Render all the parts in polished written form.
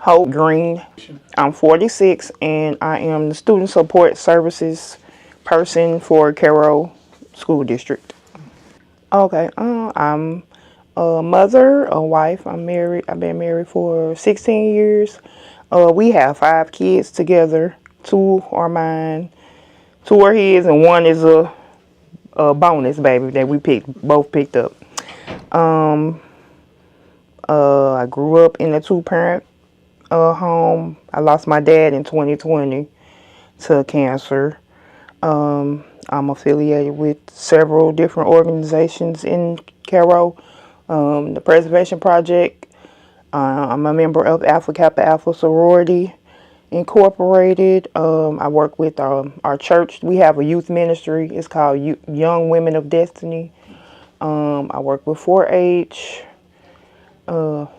Hope Green. I'm 46 and I am the student support services person for Cairo School District. Okay, I'm a mother, a wife. I'm married. I've been married for 16 years. We have 5 kids together. 2 are mine, 2 are his, and 1 is a bonus baby that we both picked up. Um, I grew up in a 2-parent home. I lost my dad in 2020 to cancer. I'm affiliated with several different organizations in Cairo. The Preservation Project. I'm a member of Alpha Kappa Alpha Sorority Incorporated. I work with our church. We have a youth ministry. It's called Young Women of Destiny. I work with 4-H.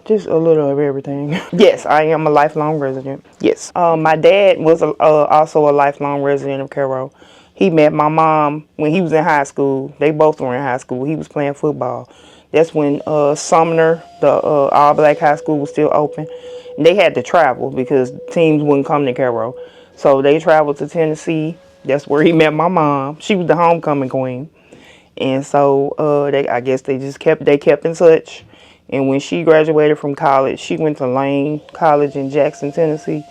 Just a little of everything. Yes, I am a lifelong resident. Yes. My dad was also a lifelong resident of Cairo. He met my mom when he was in high school. They both were in high school. He was playing football. That's when Sumner, the all-black high school, was still open. And they had to travel because teams wouldn't come to Cairo. So they traveled to Tennessee. That's where he met my mom. She was the homecoming queen. And so I guess they kept in touch. And when she graduated from college, she went to Lane College in Jackson, Tennessee.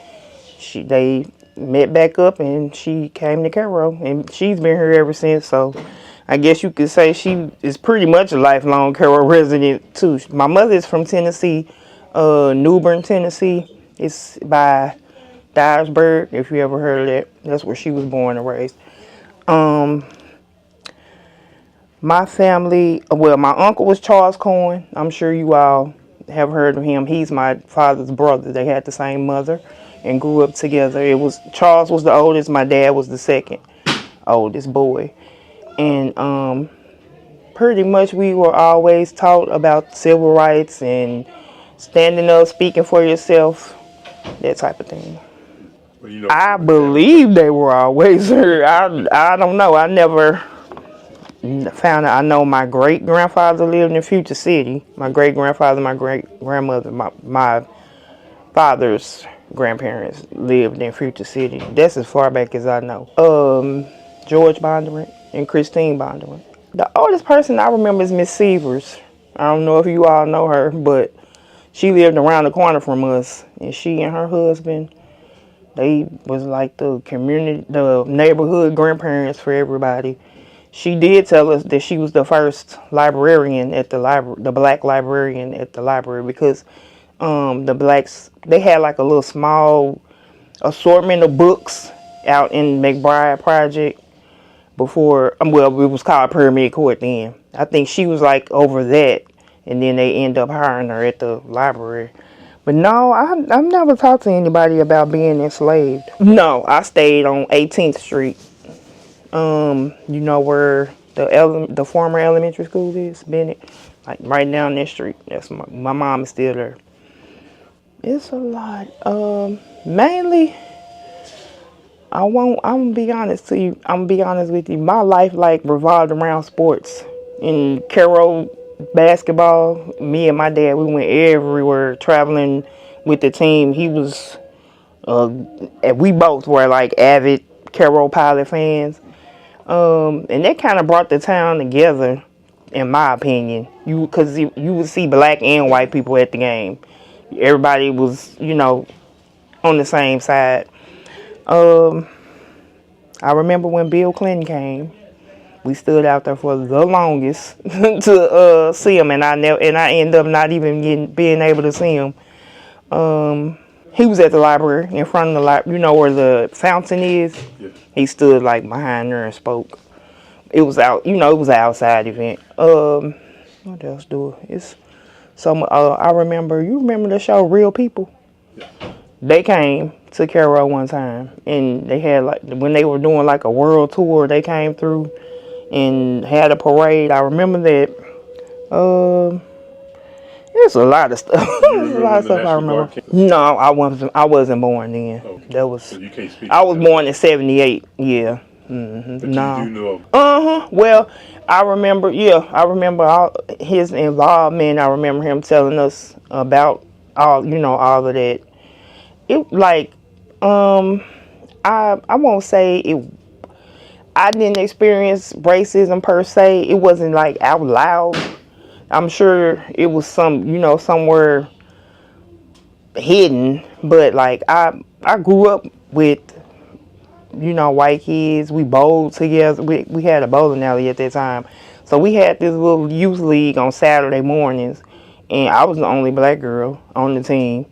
They met back up and she came to Cairo. And she's been here ever since. So I guess you could say she is pretty much a lifelong Cairo resident too. My mother is from Tennessee, New Bern, Tennessee. It's by Dyersburg, if you ever heard of that. That's where she was born and raised. My family, well, my uncle was Charles Cohen. I'm sure you all have heard of him. He's my father's brother. They had the same mother and grew up together. Charles was the oldest. My dad was the second oldest boy. And pretty much we were always taught about civil rights and standing up, speaking for yourself, that type of thing. Well, I believe they were always heard. I don't know. I never found out. I know my great grandfather lived in Future City. My great grandfather, my great grandmother, my father's grandparents lived in Future City. That's as far back as I know. George Bondurant and Christine Bondurant. The oldest person I remember is Miss Severs. I don't know if you all know her, but she lived around the corner from us, and she and her husband, they was like the neighborhood grandparents for everybody. She did tell us that she was the first librarian at the library, the black librarian at the library, because the blacks, they had like a little small assortment of books out in McBride Project before, well, it was called Pyramid Court then. I think she was like over that, and then they end up hiring her at the library. But no, I've never talked to anybody about being enslaved. No, I stayed on 18th Street. You know where the former elementary school is, Bennett, like right down that street. That's my mom is still there. It's a lot. Mainly, I'm gonna be honest to you. I'm gonna be honest with you. My life like revolved around sports. In Cairo basketball, me and my dad, we went everywhere traveling with the team. He was, and we both were like avid Cairo Pilot fans. And that kind of brought the town together, in my opinion. Because you would see black and white people at the game. Everybody was, on the same side. I remember when Bill Clinton came, we stood out there for the longest to see him, and I ended up not even being able to see him. He was at the library, in front of the library, where the fountain is. Yeah. He stood like behind there and spoke. It was out, it was an outside event. What else it's some. I remember. You remember the show Real People? Yeah. They came to Cairo one time, and they had when they were doing like a world tour. They came through and had a parade. I remember that. There's a lot of stuff. There's a lot of stuff I remember. No, I wasn't born then. Okay. That was. So you can't speak. I was born in '78. Yeah. Mm-hmm. But no. You do know. Well, I remember. Yeah, I remember all his involvement. I remember him telling us about all of that. it like I won't say it. I didn't experience racism per se. It wasn't like out loud. I'm sure it was somewhere hidden, but like I grew up with white kids. We bowled together. We had a bowling alley at that time, so we had this little youth league on Saturday mornings, and I was the only black girl on the team,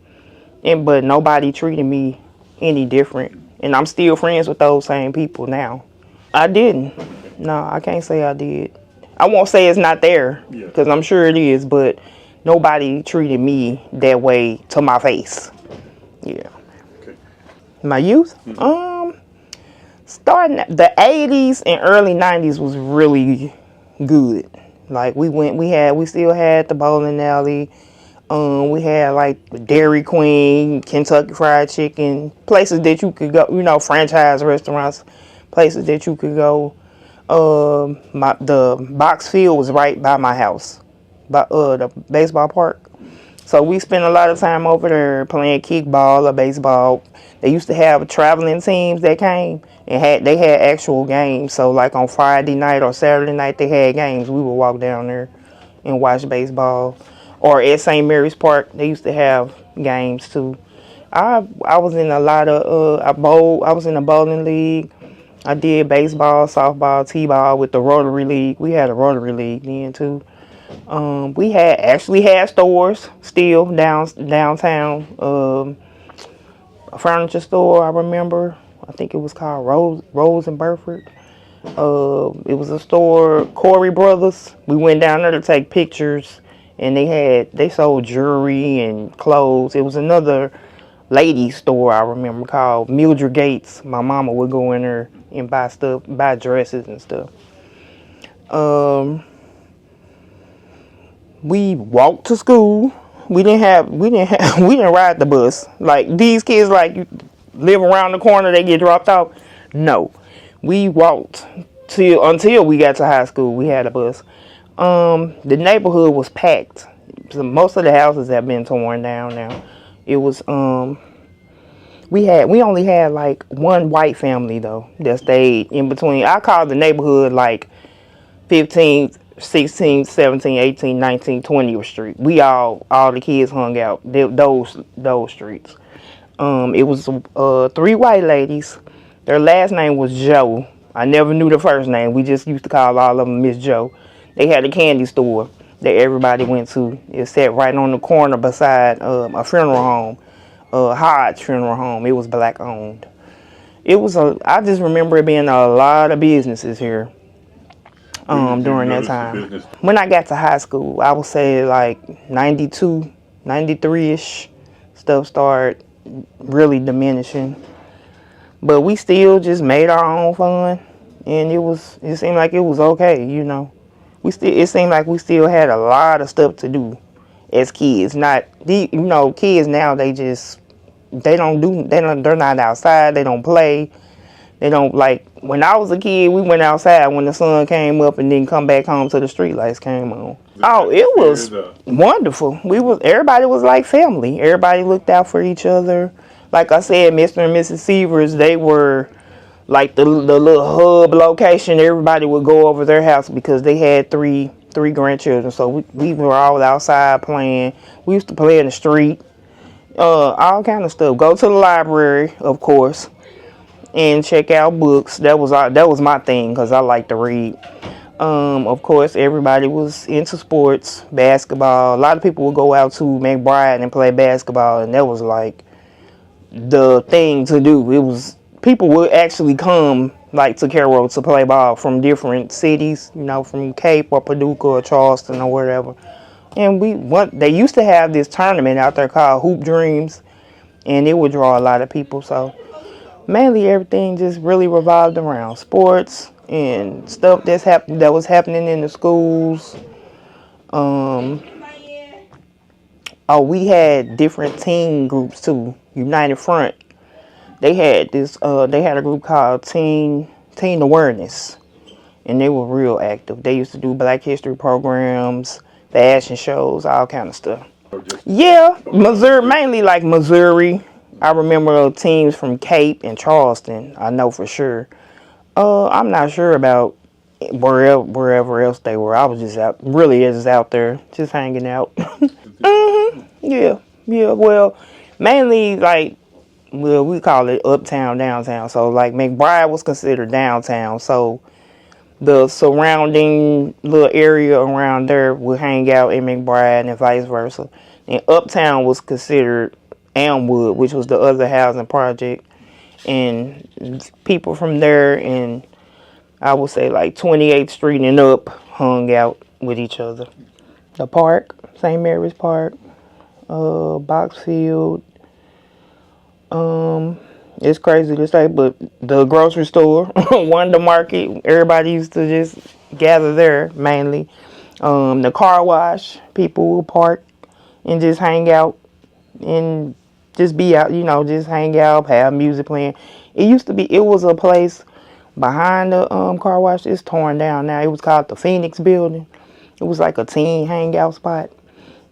but nobody treated me any different, and I'm still friends with those same people now. I didn't. No, I can't say I did. I won't say it's not there because I'm sure it is, but nobody treated me that way to my face. Yeah. Okay. My youth, starting the 80s and early 90s was really good. Like we still had the bowling alley. We had like Dairy Queen, Kentucky Fried Chicken, places that you could go, franchise restaurants, places that you could go. The box field was right by my house, by the baseball park. So we spent a lot of time over there playing kickball or baseball. They used to have traveling teams that came and they had actual games. So like on Friday night or Saturday night they had games. We would walk down there and watch baseball. Or at St. Mary's Park, they used to have games too. I was in a lot of I was in a bowling league. I did baseball, softball, t-ball with the Rotary League. We had a Rotary League then too. We actually had stores still downtown. A furniture store, I remember. I think it was called Rose and Burford. It was a store, Corey Brothers. We went down there to take pictures, and they sold jewelry and clothes. It was another ladies store I remember called Mildred Gates. My mama would go in there and buy dresses and stuff. We walked to school. We didn't ride the bus. Like these kids, like you live around the corner, they get dropped off. No, we walked until we got to high school. We had a bus. The neighborhood was packed. So most of the houses have been torn down now. It was we only had like one white family though that stayed in between. I call the neighborhood like 15th, 16th, 17th, 18th, 19th, 20th Street. We all the kids hung out those streets. It was three white ladies. Their last name was Joe. I never knew the first name. We just used to call all of them Miss Joe. They had a candy store that everybody went to. It sat right on the corner beside a funeral home, Hodge Funeral Home. It was black owned. I just remember it being a lot of businesses here during that time. When I got to high school, I would say like 92, 93-ish, stuff started really diminishing. But we still just made our own fun, and it seemed like it was okay, It seemed like we still had a lot of stuff to do as kids. Kids now, they're not outside, they don't play. They don't like, when I was a kid, we went outside when the sun came up and then come back home till the street lights came on. Oh, it was wonderful. Everybody was like family. Everybody looked out for each other. Like I said, Mr. and Mrs. Severs, they were like the little hub location. Everybody would go over their house because they had three grandchildren. So we were all outside playing. We used to play in the street, all kind of stuff. Go to the library, of course, and check out books. That was my thing because I like to read. Of course, everybody was into sports, basketball. A lot of people would go out to McBride and play basketball, and that was like the thing to do. People would actually come like to Carroll to play ball from different cities, from Cape or Paducah or Charleston or wherever. And they used to have this tournament out there called Hoop Dreams, and it would draw a lot of people. So mainly everything just really revolved around sports and stuff that was happening in the schools. We had different team groups too. United Front. They had a group called Teen Awareness, and they were real active. They used to do Black History programs, fashion shows, all kind of stuff. Yeah, Missouri, mainly like Missouri, I remember teams from Cape and Charleston. I know for sure. I'm not sure about wherever else they were. I was just out, really just out there, just hanging out. Yeah, yeah. Well, mainly like, well, we call it uptown, downtown. So like McBride was considered downtown. So the surrounding little area around there would hang out in McBride and vice versa. And uptown was considered Elmwood, which was the other housing project. And people from there and I would say like 28th Street and up hung out with each other. The park, St. Mary's Park, Boxfield. It's crazy to say, but the grocery store, Wonder Market, everybody used to just gather there mainly. The car wash, people would park and just hang out and just be out, just hang out, have music playing. It was a place behind the car wash. It's torn down now. It was called the Phoenix Building. It was like a teen hangout spot.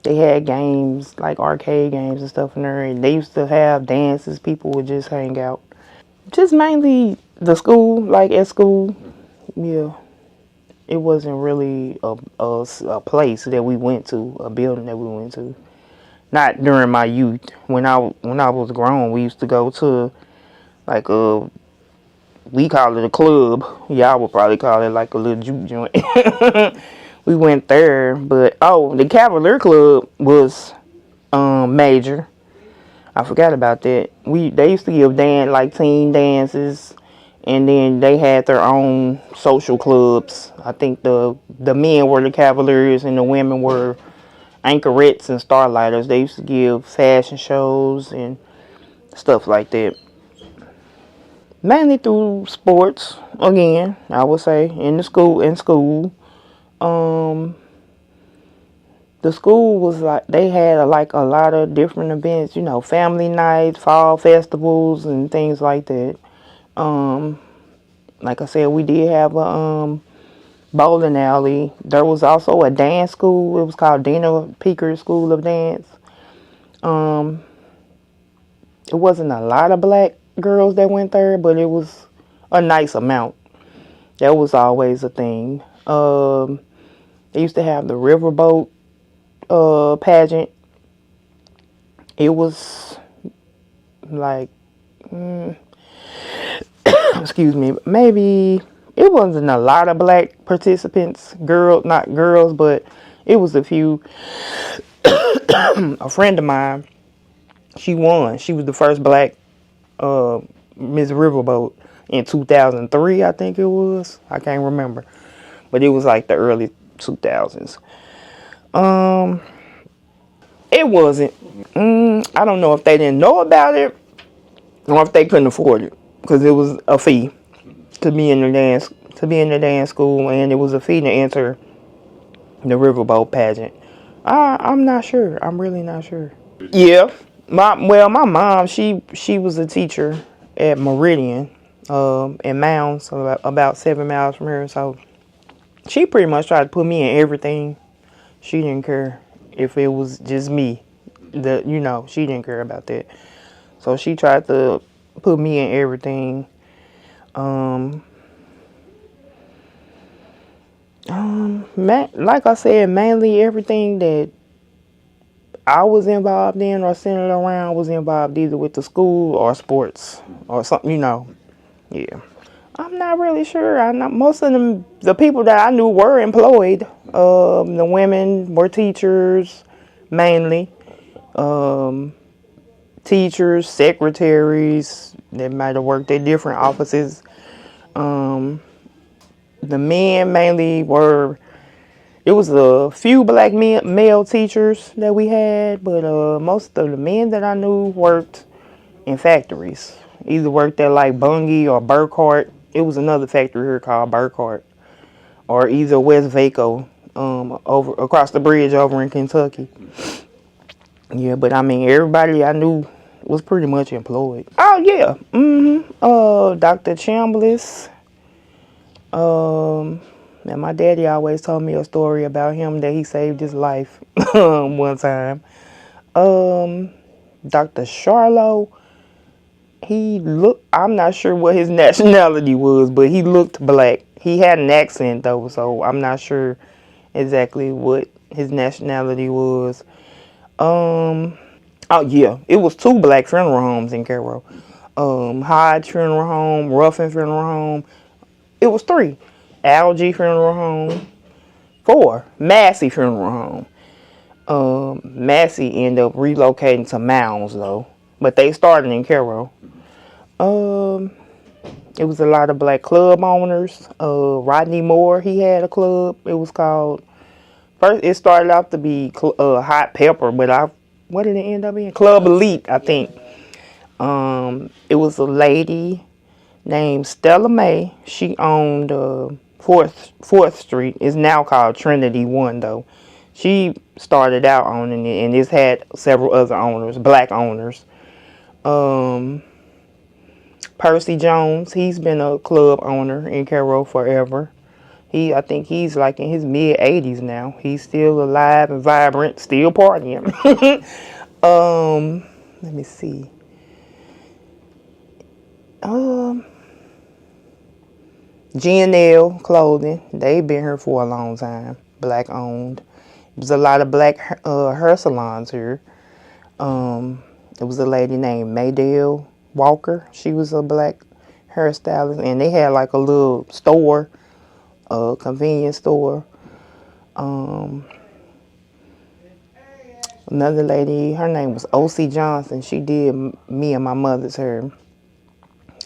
They had games, like arcade games and stuff in there. And they used to have dances. People would just hang out. Just mainly the school, like at school. Yeah. It wasn't really a place that we went to, a building that we went to. Not during my youth. When I was grown, we used to go to like we call it a club. Y'all would probably call it like a little juke joint. We went there, but the Cavalier Club was major. I forgot about that. They used to give like teen dances, and then they had their own social clubs. I think the men were the Cavaliers and the women were Anchorettes and Starlighters. They used to give fashion shows and stuff like that. Mainly through sports, again, I would say, in school. Um, the school was like, they had like a lot of different events, family nights, fall festivals, and things like that. Um, like I said, we did have a bowling alley. There was also a dance school. It was called Dina Peaker School of Dance. It wasn't a lot of black girls that went there, but it was a nice amount. That was always a thing. They used to have the riverboat pageant. It was like, excuse me, maybe it wasn't a lot of black participants, not girls, but it was a few. A friend of mine, she won. She was the first black Miss Riverboat in 2003, I think it was. I can't remember, but it was like the early 2000s. It wasn't. I don't know if they didn't know about it or if they couldn't afford it, because it was a fee to be in the dance school, and it was a fee to enter the Riverboat pageant. I'm not sure. I'm really not sure. Yeah, my mom, she was a teacher at Meridian, in Mounds, so about 7 miles from here. So she pretty much tried to put me in everything. She didn't care if it was just me. She didn't care about that. So she tried to put me in everything. Like I said, mainly everything that I was involved in or centered around was involved either with the school or sports or something, Yeah. I'm not really sure. I know most of the people that I knew were employed. The women were teachers, mainly. Teachers, secretaries. They might have worked at different offices. The men mainly were. It was a few black male teachers that we had, but most of the men that I knew worked in factories. Either worked at like Bungie or Burkhart. It was another factory here called Burkhart, or either West Vaco, over across the bridge over in Kentucky. Yeah, but I mean everybody I knew was pretty much employed. Oh yeah, Dr. Chambliss. And my daddy always told me a story about him that he saved his life one time. Dr. Charlo. He looked, I'm not sure what his nationality was, but he looked black. He had an accent though, so I'm not sure exactly what his nationality was. Um, oh yeah, it was two black funeral homes in Cairo. Hodge Funeral Home, Ruffin Funeral Home. It was three. Algie Funeral Home. Four. Massey Funeral Home. Massey ended up relocating to Mounds though, but they started in Cairo. Um, it was a lot of black club owners. Rodney Moore, he had a club. It was called. First, it started out to be Hot Pepper, but what did it end up being? Club Elite, I think. It was a lady named Stella May. She owned Fourth Street. It's now called Trinity One though. She started out owning it, and it's had several other owners, black owners. Um, Percy Jones, he's been a club owner in Cairo forever. I think he's like in his mid 80s now. He's still alive and vibrant, still partying. Let me see. Um, G&L Clothing, they've been here for a long time. Black owned. There's a lot of black hair salons here. It was a lady named Maydale Walker. She was a black hairstylist, and they had like a little store, a convenience store. Um, Another lady, her name was O.C. Johnson. She did me and my mother's hair.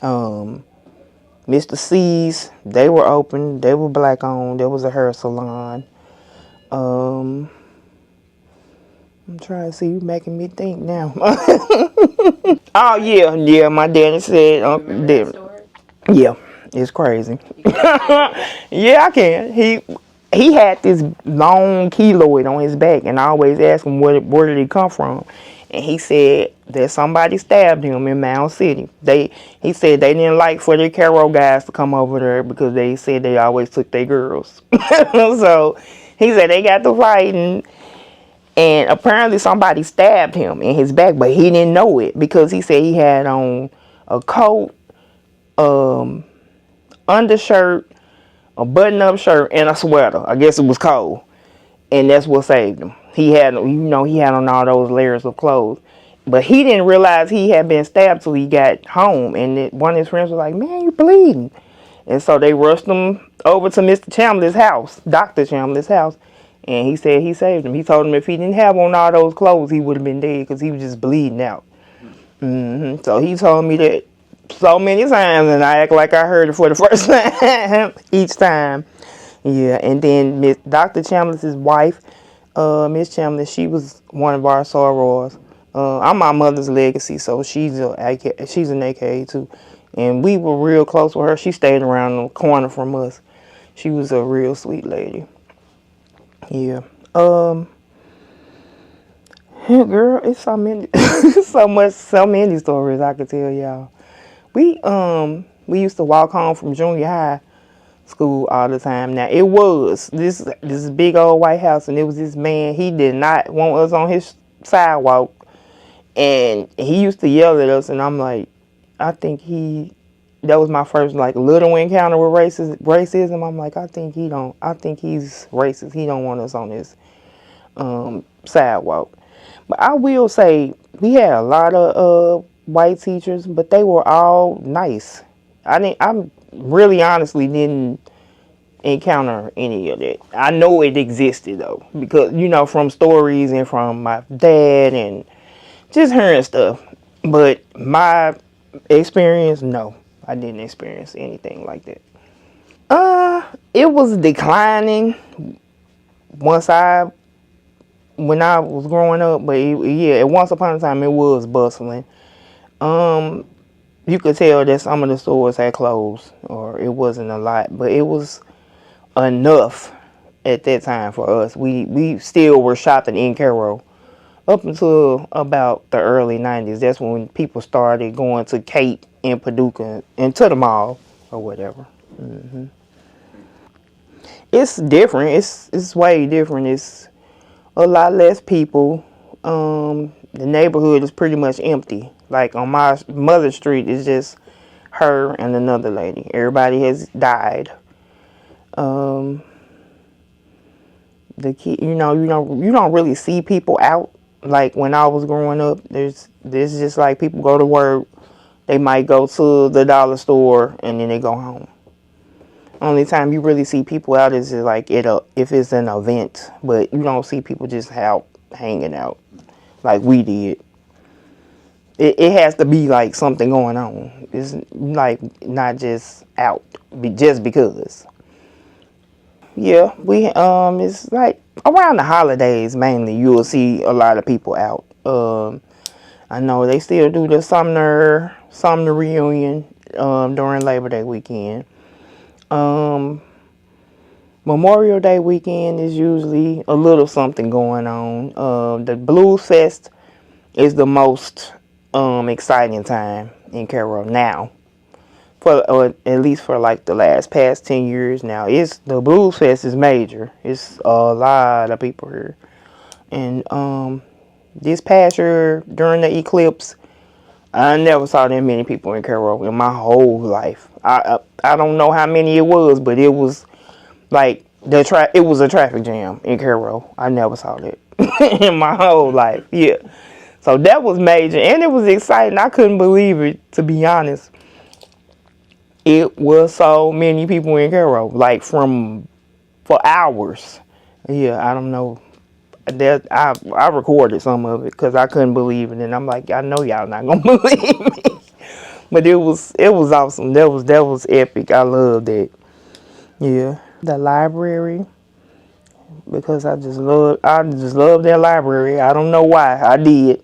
Mr. C's, they were open. They were black owned. There was a hair salon. I'm trying to see. You making me think now. Oh yeah. My daddy said, yeah, it's crazy. Yeah, I can. He had this long keloid on his back, and I always asked him where did it come from, and he said that somebody stabbed him in Mound City. He said they didn't like for their Cairo guys to come over there because they said they always took their girls. So he said they got to fighting, and apparently somebody stabbed him in his back, but he didn't know it because he said he had on a coat, undershirt, a button-up shirt, and a sweater. I guess it was cold, and that's what saved him. He had on all those layers of clothes, but he didn't realize he had been stabbed till he got home. And one of his friends was like, "Man, you bleeding," and so they rushed him over to Mr. Chandler's house, Dr. Chandler's house, and he said he saved him. He told him if he didn't have on all those clothes, he would have been dead because he was just bleeding out. So he told me that so many times, and I act like I heard it for the first time each time. Yeah, and then Dr. Chandler's wife, Miss Chandler, she was one of our sorors. I'm my mother's legacy, so she's an AKA too, and we were real close with her. She stayed around the corner from us. She was a real sweet lady. Yeah. Girl, it's so many, so many stories I could tell y'all. We used to walk home from junior high school all the time. Now it was this big old white house, and it was this man. He did not want us on his sidewalk, and he used to yell at us. And I'm like, I think that was my first like little encounter with racism. I'm like, I think he's racist. He don't want us on his sidewalk. But I will say we had a lot of white teachers, but they were all nice. I really honestly didn't encounter any of that. I know it existed though, because from stories and from my dad and just hearing stuff. But my experience, no, I didn't experience anything like that. It was declining when I was growing up, but at once upon a time it was bustling. You could tell that some of the stores had closed, or it wasn't a lot, but it was enough at that time for us. We still were shopping in Cairo up until about the early 90s. That's when people started going to Cape and Paducah and to the mall or whatever. It's different. It's way different. It's a lot less people. The neighborhood is pretty much empty. Like on my mother's street, it's just her and another lady. Everybody has died. Um, the kid, you don't really see people out. Like when I was growing up, there's just like people go to work. They might go to the dollar store and then they go home. Only time you really see people out is like if it's an event, but you don't see people just out hanging out like we did. It has to be like something going on. It's like not just out just because. Yeah, we it's like around the holidays mainly you'll see a lot of people out. I know they still do the Sumner reunion during Labor Day weekend. Um, Memorial Day weekend is usually a little something going on. The Blues Fest is the most exciting time in Cairo now. Or at least for like the past 10 years now. The Blues Fest is major. It's a lot of people here. And this past year during the eclipse, I never saw that many people in Cairo in my whole life. I don't know how many it was, but it was like it was a traffic jam in Cairo. I never saw that in my whole life. Yeah. So that was major and it was exciting. I couldn't believe it, to be honest. It was so many people in Cairo, like for hours. Yeah, I don't know. I recorded some of it because I couldn't believe it, and I'm like, I know y'all not gonna believe me. But it was awesome. That was epic. I loved it. Yeah, the library, because I just love that library. I don't know why I did.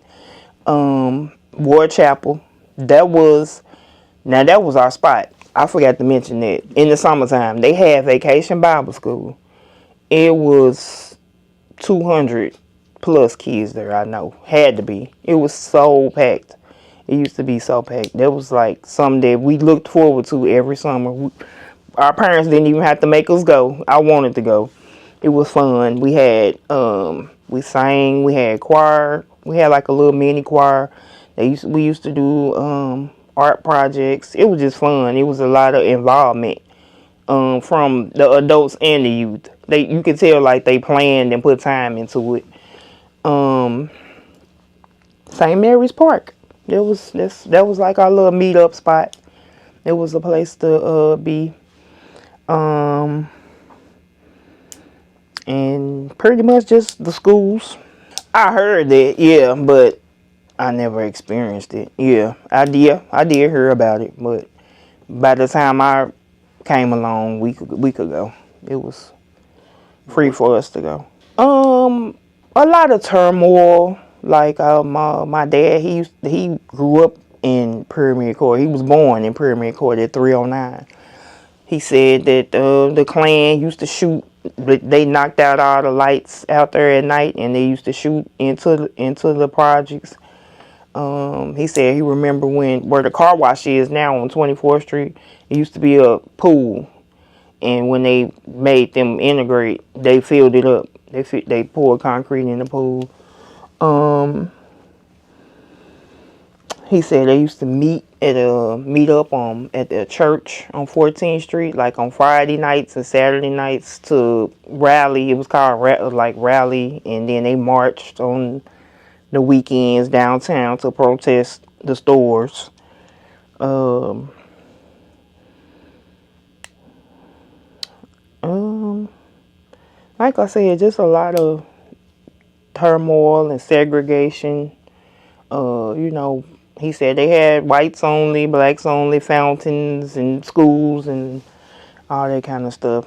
Ward Chapel. That was our spot. I forgot to mention that in the summertime they had Vacation Bible School. It was 200 plus kids there. I know had to be. It was so packed. It used to be so packed. That was like something that we looked forward to every summer. Our parents didn't even have to make us go. I wanted to go. It was fun. We had we sang. We had choir. We had like a little mini choir. We used to do art projects. It was just fun. It was a lot of involvement from the adults and the youth. You could tell like they planned and put time into it. St. Mary's Park. That was like our little meetup spot. It was a place to be. And pretty much just the schools. I heard that, yeah, but I never experienced it. Yeah, I did hear about it, but by the time I came along, we could go. It was free for us to go. A lot of turmoil. Like my dad, he grew up in Pyramid Court. He was born in Pyramid Court at 309. He said that the Klan used to shoot. They knocked out all the lights out there at night, and they used to shoot into the projects. He said he remember where the car wash is now on 24th Street. It used to be a pool, and when they made them integrate, they filled it up. They poured concrete in the pool. He said they used to meet up at the church on 14th Street, like on Friday nights and Saturday nights to rally. It was called rally, and then they marched on the weekends downtown to protest the stores. Like I said, just a lot of turmoil and segregation. He said they had whites only, blacks only fountains and schools and all that kind of stuff.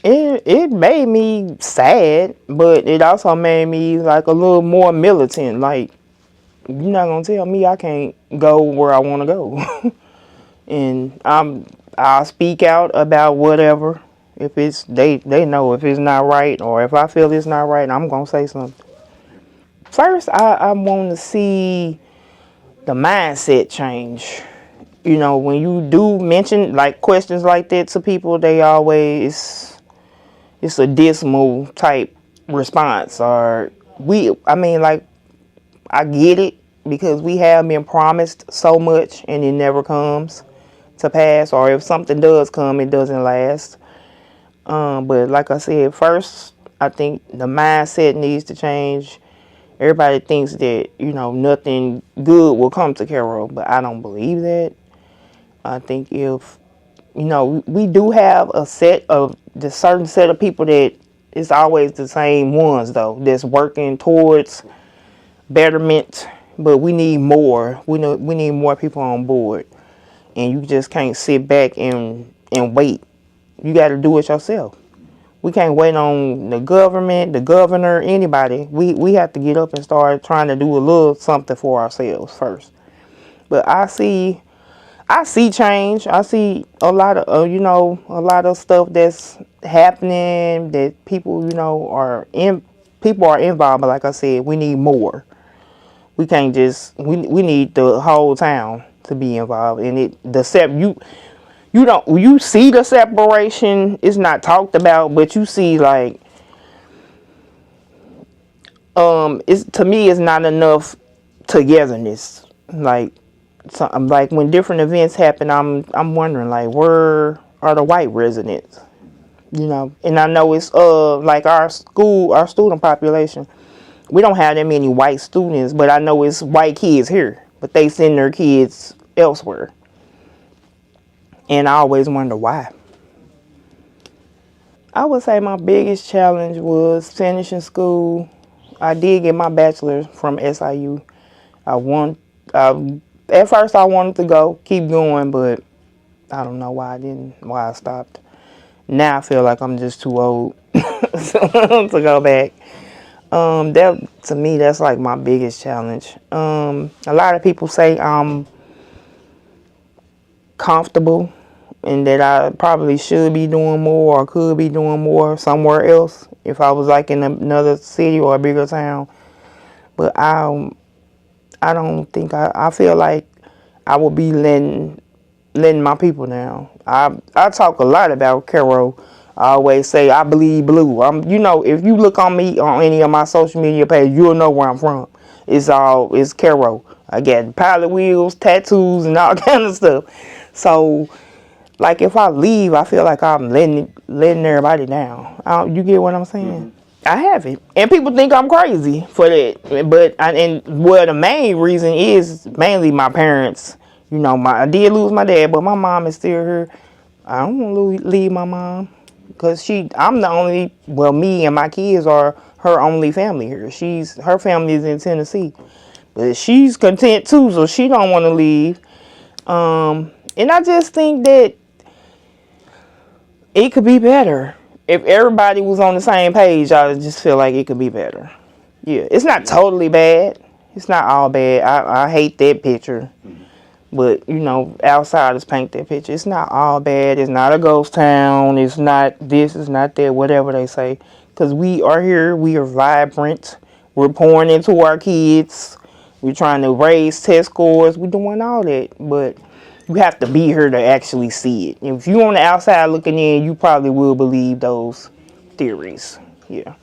It made me sad, but it also made me like a little more militant. Like, you're not gonna tell me I can't go where I want to go, and I'll speak out about whatever. If it's they know if it's not right, or if I feel it's not right, I'm gonna say something. First, I want to see the mindset change. When you do mention like questions like that to people, they always it's a dismal type response. Or I get it. because we have been promised so much and it never comes to pass, or if something does come, it doesn't last. But like I said, first, I think the mindset needs to change. Everybody thinks that, nothing good will come to Carroll, but I don't believe that. I think if, we do have the certain set of people that it's always the same ones, though, that's working towards betterment, but we need more. We need more people on board, and you just can't sit back and wait. You got to do it yourself. We can't wait on the government, the governor, anybody. We have to get up and start trying to do a little something for ourselves first. But I see change. I see a lot of a lot of stuff that's happening that people people are involved. But like I said, we need more. We can't just we need the whole town to be involved in it. You see the separation. It's not talked about, but you see like it's to me it's not enough togetherness. Like when different events happen, I'm wondering like where are the white residents? And I know it's like our student population. We don't have that many white students, but I know it's white kids here, but they send their kids elsewhere. And I always wonder why. I would say my biggest challenge was finishing school. I did get my bachelor's from SIU. I want. At first, I wanted to keep going, but I don't know why I didn't. Why I stopped. Now I feel like I'm just too old to go back. That to me, that's like my biggest challenge. A lot of people say I'm comfortable and that I probably should be doing more or could be doing more somewhere else if I was like in another city or a bigger town. But I don't think I feel like I will be letting my people down. I talk a lot about Carroll. I always say I bleed blue. If you look on me on any of my social media pages, you'll know where I'm from. It's Carroll. I got pilot wheels, tattoos, and all kind of stuff. So, like if I leave, I feel like I'm letting everybody down. You get what I'm saying? Mm-hmm. I haven't, and people think I'm crazy for that. But the main reason is mainly my parents. I did lose my dad, but my mom is still here. I don't want to leave my mom because I'm the only. Well, me and my kids are her only family here. Her family is in Tennessee, but she's content too, so she don't want to leave. And I just think that it could be better. If everybody was on the same page, I just feel like it could be better. Yeah, it's not totally bad. It's not all bad. I hate that picture. But, outsiders paint that picture. It's not all bad. It's not a ghost town. It's not this. It's not that. Whatever they say. Because we are here. We are vibrant. We're pouring into our kids. We're trying to raise test scores. We're doing all that. But you have to be here to actually see it. If you're on the outside looking in, you probably will believe those theories. Yeah.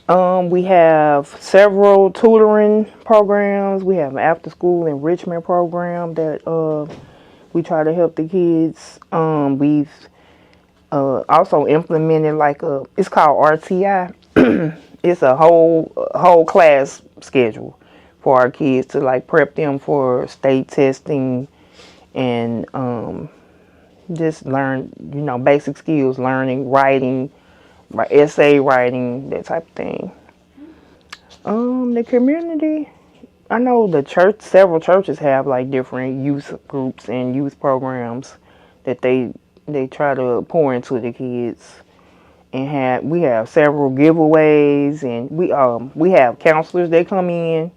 We have several tutoring programs. We have an after-school enrichment program that we try to help the kids. We've also implemented it's called RTI. It's a whole class schedule for our kids to prep them for state testing and just learn, basic skills, learning, writing, essay writing, that type of thing. The community, I know several churches have different youth groups and youth programs that they try to pour into the kids. And we have several giveaways, and we have counselors that come in,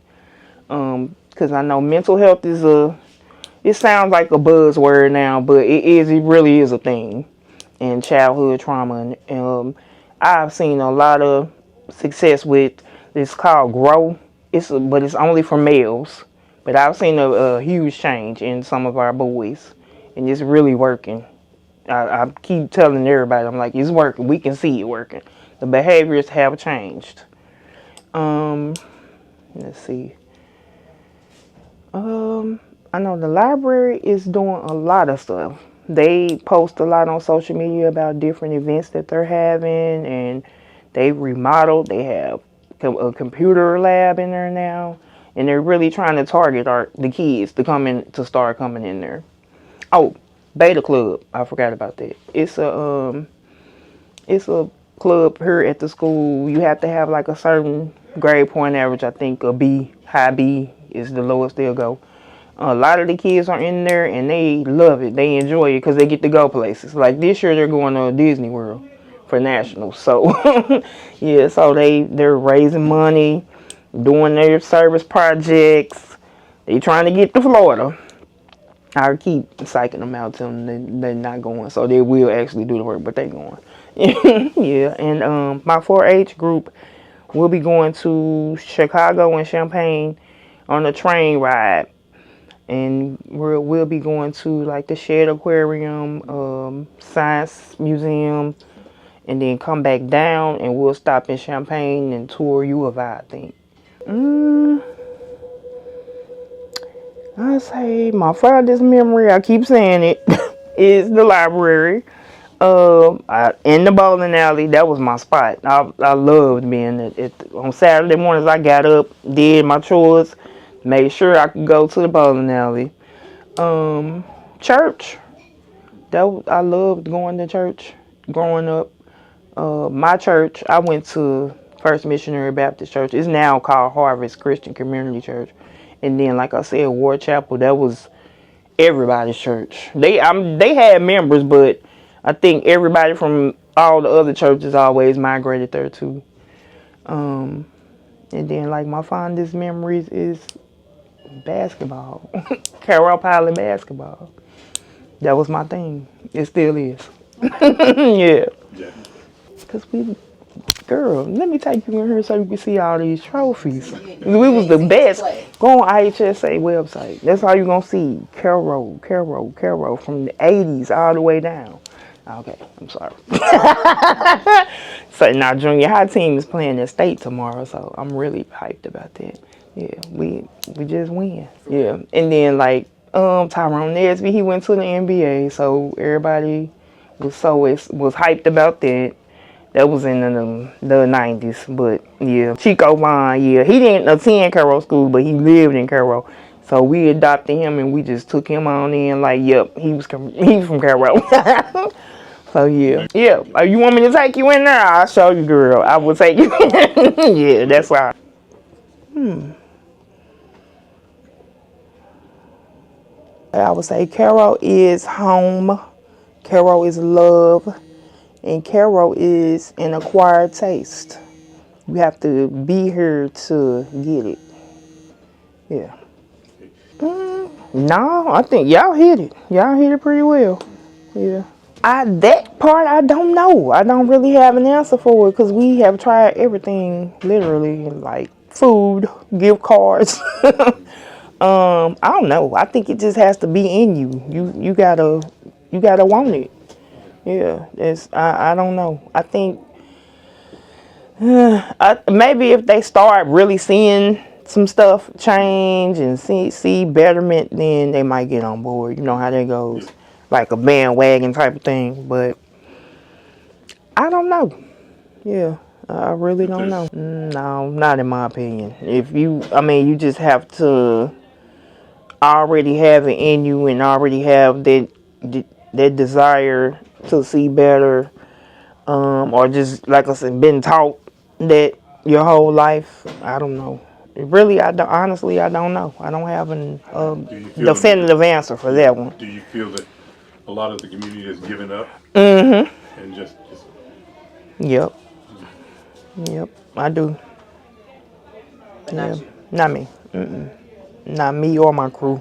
because I know mental health it sounds like a buzzword now, but it really is a thing in childhood trauma. And I've seen a lot of success with it's called Grow. But it's only for males. But I've seen a huge change in some of our boys, and it's really working. I keep telling everybody, I'm like, it's working. We can see it working. The behaviors have changed. Let's see. I know the library is doing a lot of stuff. They post a lot on social media about different events that they're having, and they remodeled. They have a computer lab in there now, and they're really trying to target the kids to come in to start coming in there. Oh, Beta Club. I forgot about that. It's a club here at the school. You have to have like a certain grade point average. I think a B, high B is the lowest they'll go. A lot of the kids are in there and they love it. They enjoy it because they get to go places. Like this year, they're going to Disney World for nationals. So yeah, so they're raising money, doing their service projects. They trying to get to Florida. I keep psyching them out, telling them they're not going, so they will actually do the work, but they going. Yeah, and my 4-H group will be going to Chicago and Champaign on a train ride, and we'll be going to like the Shed Aquarium, Science Museum, and then come back down, and we'll stop in Champaign and tour U of I think. I say my fondest memory, I keep saying it, is the library. In the bowling alley, that was my spot. I loved being on Saturday mornings. I got up, did my chores, made sure I could go to the bowling alley. Church, I loved going to church growing up. My church, I went to First Missionary Baptist Church. It's now called Harvest Christian Community Church. And then, like I said, Ward Chapel, that was everybody's church. They had members, but I think everybody from all the other churches always migrated there too. And then, like, my fondest memories is basketball. Carroll Pilot basketball. That was my thing. It still is. Yeah. Because girl, let me take you in here so you can see all these trophies. We was the best. Go on IHSA website. That's all you're going to see. Carroll from the 80s all the way down. Okay, I'm sorry. So now junior high team is playing the state tomorrow, so I'm really hyped about that. Yeah, we just win. Yeah, and then like Tyrone Nesby, he went to the NBA, so everybody was hyped about that. That was in the 90s, but yeah. Chico Vaughn, yeah. He didn't attend Carroll School, but he lived in Carroll. So we adopted him and we just took him on in like, yep, he's from Carroll. So yeah. Yeah, you want me to take you in there? I'll show you, girl. I will take you in. Yeah, that's why. I would say Carroll is home. Carroll is love. And Carroll is an acquired taste. You have to be here to get it. Yeah. No, I think y'all hit it. Y'all hit it pretty well. Yeah. That part I don't know. I don't really have an answer for it because we have tried everything, literally, like food, gift cards. I don't know. I think it just has to be in you. You gotta want it. Yeah, I don't know. I think maybe if they start really seeing some stuff change and see betterment, then they might get on board. You know how that goes, like a bandwagon type of thing. But I don't know. Yeah, I really don't know. No, not in my opinion. You just have to already have it in you and already have that desire to see better, or just like I said, been taught that your whole life. I don't know. Really, honestly, I don't know. I don't have a definitive answer for that one. Do you feel that a lot of the community has given up? Mm-hmm. And just. Yep. Yep, I do. Yeah. Not me. Not me or my crew.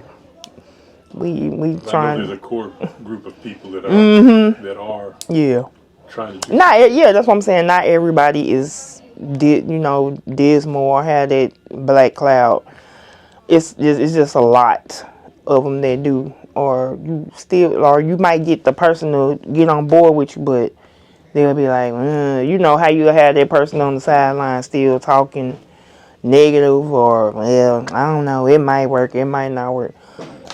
We trying. There's a core group of people that are yeah trying to do that's what I'm saying. Not everybody is dismal or had that black cloud. It's just a lot of them that do, or you might get the person to get on board with you, but they'll be like, you know how you have that person on the sideline still talking negative or, well, I don't know, it might work, it might not work.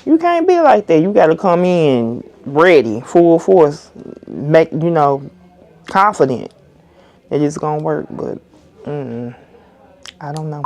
You can't be like that. You got to come in ready, full force, make, confident that it's going to work. But I don't know.